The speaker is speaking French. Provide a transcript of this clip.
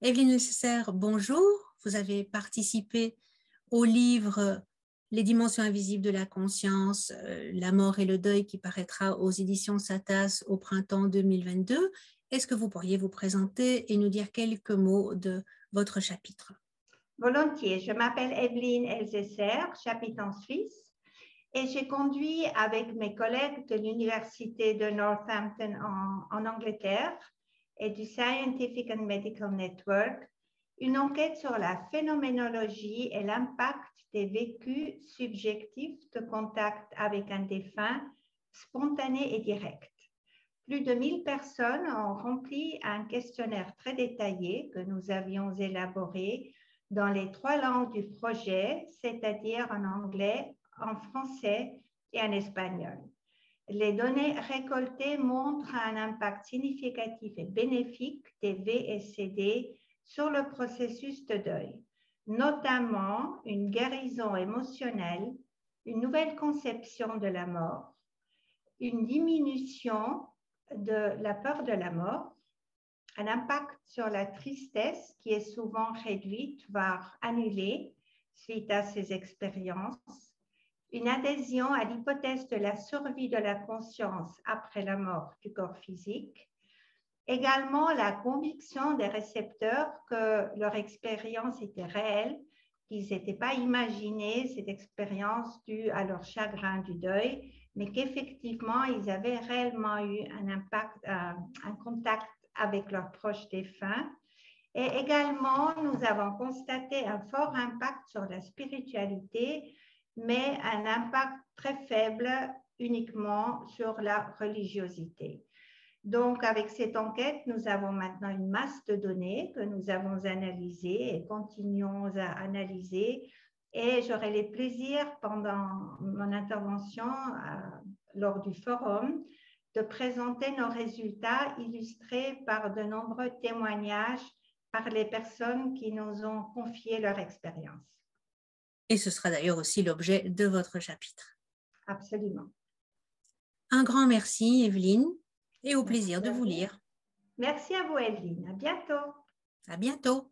Evelyne Elsesser, bonjour. Vous avez participé au livre Les dimensions invisibles de la conscience, la mort et le deuil qui paraîtra aux éditions Satas au printemps 2022. Est-ce que vous pourriez vous présenter et nous dire quelques mots de votre chapitre? Volontiers. Je m'appelle Evelyne Elsesser, j'habite en Suisse et j'ai conduit avec mes collègues de l'Université de Northampton en Angleterre et du Scientific and Medical Network, une enquête sur la phénoménologie et l'impact des vécus subjectifs de contact avec un défunt spontané et direct. Plus de 1000 personnes ont rempli un questionnaire très détaillé que nous avions élaboré dans les 3 langues du projet, c'est-à-dire en anglais, en français et en espagnol. Les données récoltées montrent un impact significatif et bénéfique des VSCD sur le processus de deuil, notamment une guérison émotionnelle, une nouvelle conception de la mort, une diminution de la peur de la mort, un impact sur la tristesse qui est souvent réduite, voire annulée suite à ces expériences, une adhésion à l'hypothèse de la survie de la conscience après la mort du corps physique, également la conviction des récepteurs que leur expérience était réelle, qu'ils n'étaient pas imaginés cette expérience due à leur chagrin du deuil, mais qu'effectivement, ils avaient réellement eu un impact, un contact avec leurs proches défunts. Et également, nous avons constaté un fort impact sur la spiritualité, mais un impact très faible uniquement sur la religiosité. Donc, avec cette enquête, nous avons maintenant une masse de données que nous avons analysées et continuons à analyser. Et j'aurai le plaisir, pendant mon intervention lors du forum, de présenter nos résultats illustrés par de nombreux témoignages par les personnes qui nous ont confié leur expérience. Et ce sera d'ailleurs aussi l'objet de votre chapitre. Absolument. Un grand merci, Evelyne, et au plaisir de vous lire. Merci à vous, Evelyne. À bientôt. À bientôt.